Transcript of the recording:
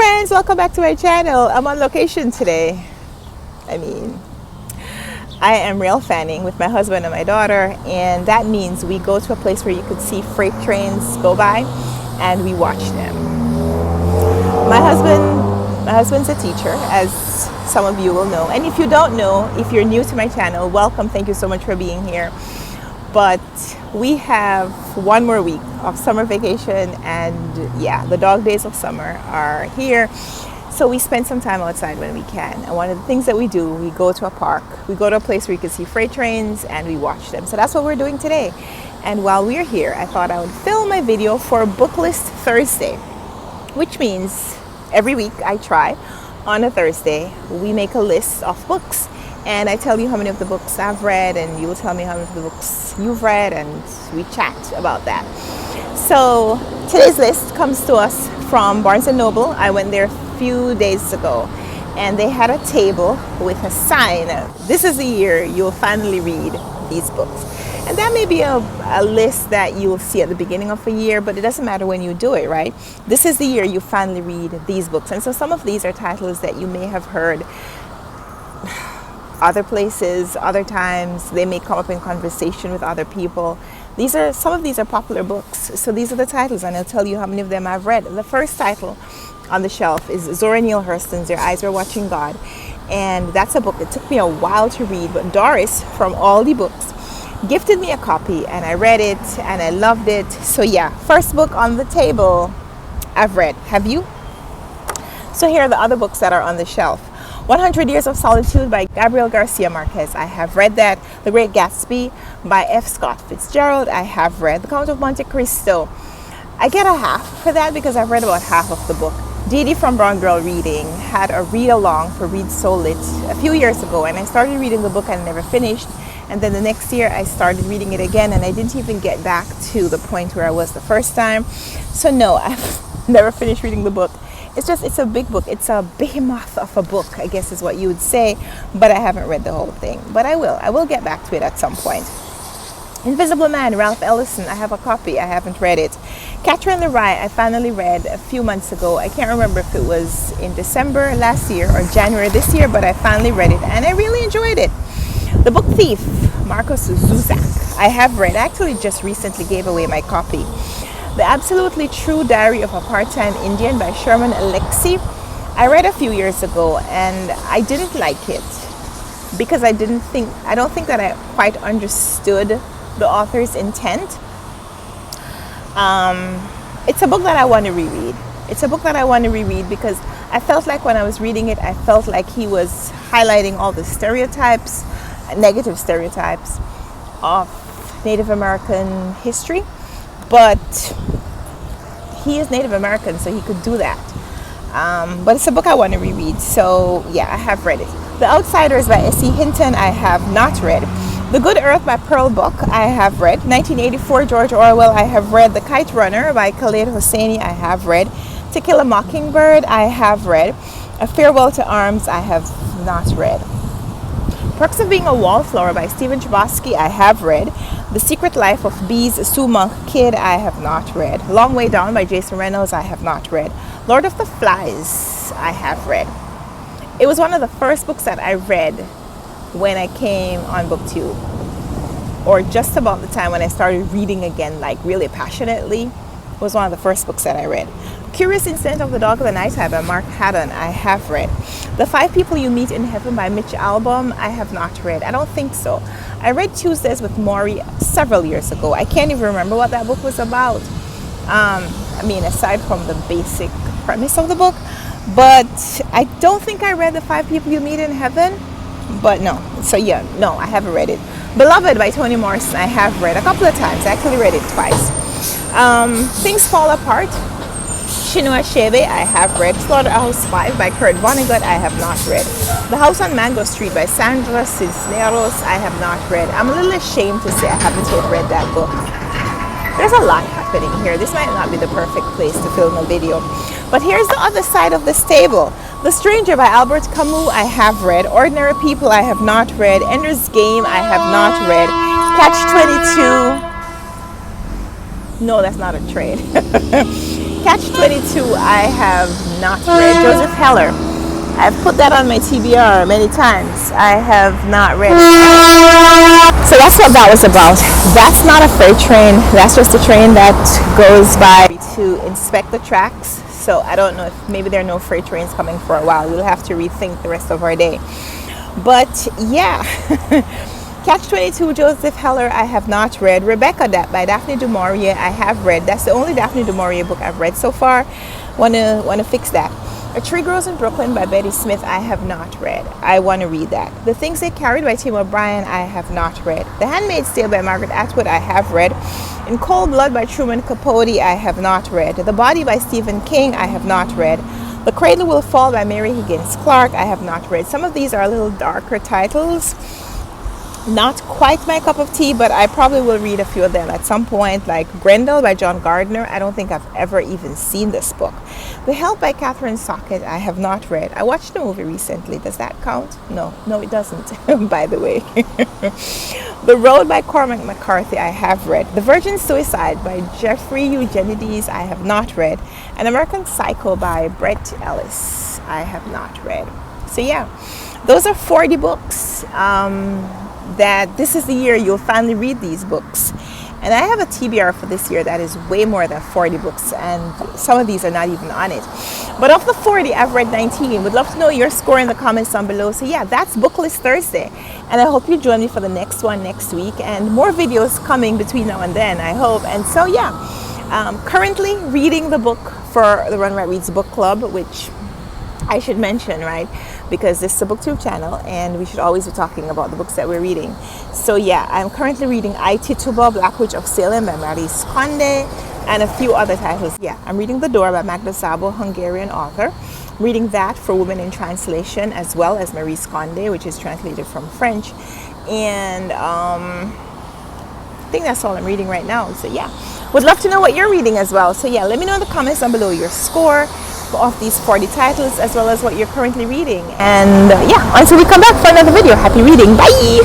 friends, welcome back to my channel. I'm on location today. I am rail fanning with my husband and my daughter, and that means we go to a place where you could see freight trains go by and we watch them. My husband's a teacher, as some of you will know, and if you don't know, if you're new to my channel, welcome. Thank you so much for being here. But we have one more week of summer vacation, and yeah, the dog days of summer are here. So we spend some time outside when we can. And one of the things that we do, we go to a park. We go to a place where you can see freight trains and we watch them. So that's what we're doing today. And while we're here, I thought I would film my video for Booklist Thursday, which means every week I try on a Thursday, we make a list of books. And I tell you how many of the books I've read, and you will tell me how many of the books you've read, and we chat about that. So today's list comes to us from Barnes & Noble. I went there a few days ago, and they had a table with a sign. This is the year you'll finally read these books. And that may be a list that you'll see at the beginning of a year, but it doesn't matter when you do it, right? This is the year you finally read these books. And so some of these are titles that you may have heard other places, other times. They may come up in conversation with other people. Some of these are popular books. So these are the titles, and I'll tell you how many of them I've read. The first title on the shelf is Zora Neale Hurston's Their Eyes Were Watching God. And that's a book. It took me a while to read, but Doris from Aldi Books gifted me a copy, and I read it and I loved it. So yeah, first book on the table I've read. Have you? So here are the other books that are on the shelf. 100 Years of Solitude by Gabriel Garcia Marquez. I have read that. The Great Gatsby by F. Scott Fitzgerald. I have read. The Count of Monte Cristo. I get a half for that because I've read about half of the book. Dee Dee from Brown Girl Reading had a read-along for Read So Lit a few years ago, and I started reading the book and never finished. And then the next year I started reading it again, and I didn't even get back to the point where I was the first time. So no, I've never finished reading the book. It's a big book. It's a behemoth of a book, I guess is what you would say, but I haven't read the whole thing. But I will get back to it at some point. Invisible Man, Ralph Ellison. I have a copy. I haven't read it. In The Rye, I finally read a few months ago. I can't remember if it was in December last year or January this year, but I finally read it and I really enjoyed it. The Book Thief, Marcus Zuzak. I have read. I actually just recently gave away my copy. The Absolutely True Diary of a Part-Time Indian by Sherman Alexie. I read a few years ago and I didn't like it because I don't think that I quite understood the author's intent. It's a book that I want to reread. It's a book that I want to reread because I felt like when I was reading it, I felt like he was highlighting all the stereotypes, negative stereotypes of Native American history. But he is Native American, so he could do that. But it's a book I want to reread, so yeah, I have read it. The Outsiders by S.E. Hinton, I have not read. The Good Earth by Pearl Buck, I have read. 1984, George Orwell, I have read. The Kite Runner by Khaled Hosseini, I have read. To Kill a Mockingbird, I have read. A Farewell to Arms, I have not read. Perks of Being a Wallflower by Stephen Chbosky, I have read. The Secret Life of Bees, Sue Monk Kidd, I have not read. Long Way Down by Jason Reynolds, I have not read. Lord of the Flies, I have read. It was one of the first books that I read when I came on BookTube, or just about the time when I started reading again, like really passionately. It was one of the first books that I read. Curious Incident of the Dog of the Night by Mark Haddon, I have read. The Five People You Meet in Heaven by Mitch Albom, I have not read. I don't think so. I read Tuesdays with Maury several years ago. I can't even remember what that book was about. Aside from the basic premise of the book. But I don't think I read The Five People You Meet in Heaven. But no. So yeah, no, I haven't read it. Beloved by Toni Morrison, I have read a couple of times. I actually read it twice. Things Fall Apart, Chinua Achebe, I have read. Slaughterhouse Five by Kurt Vonnegut, I have not read. The House on Mango Street by Sandra Cisneros, I have not read. I'm a little ashamed to say I haven't yet read that book. There's a lot happening here. This might not be the perfect place to film a video. But here's the other side of this table. The Stranger by Albert Camus, I have read. Ordinary People, I have not read. Ender's Game, I have not read. Catch-22. No, that's not a trade. Catch 22 I have not read. Joseph Heller. I've put that on my TBR many times. I have not read it. So that's what that was about. That's not a freight train. That's just a train that goes by to inspect the tracks. So I don't know if maybe there are no freight trains coming for a while. We'll have to rethink the rest of our day. But yeah. Catch 22, Joseph Heller, I have not read. Rebecca by Daphne du Maurier, I have read. That's the only Daphne du Maurier book I've read so far. Wanna fix that. A Tree Grows in Brooklyn by Betty Smith, I have not read. I want to read that. The Things They Carried by Tim O'Brien, I have not read. The Handmaid's Tale by Margaret Atwood, I have read. In Cold Blood by Truman Capote, I have not read. The Body by Stephen King, I have not read. The Cradle Will Fall by Mary Higgins Clark, I have not read. Some of these are a little darker titles. Not quite my cup of tea, but I probably will read a few of them at some point, like Grendel by John Gardner. I don't think I've ever even seen this book. The Help by Catherine Socket, I have not read. I watched the movie recently. Does that count? No, it doesn't, by the way. The Road by Cormac McCarthy, I have read. The Virgin Suicide by Jeffrey Eugenides, I have not read. An American Psycho by Bret Ellis, I have not read. So yeah, those are 40 books. That this is the year you'll finally read these books. And I have a TBR for this year that is way more than 40 books, and some of these are not even on it. But of the 40, I've read 19. Would love to know your score in the comments down below. So yeah, that's Booklist Thursday. And I hope you join me for the next one next week, and more videos coming between now and then, I hope. And so yeah, currently reading the book for the Run Right Reads book club, which I should mention, right? Because this is a booktube channel and we should always be talking about the books that we're reading. So yeah, I'm currently reading I, Tituba, Black Witch of Salem by Maurice Condé, and a few other titles. Yeah, I'm reading The Door by Magda Szabo, Hungarian author. Reading that for Women in Translation, as well as Maurice Condé, which is translated from French. And I think that's all I'm reading right now. So yeah, would love to know what you're reading as well. So yeah, let me know in the comments down below your score of these 40 titles, as well as what you're currently reading. And yeah, until we come back for another video, happy reading. Bye.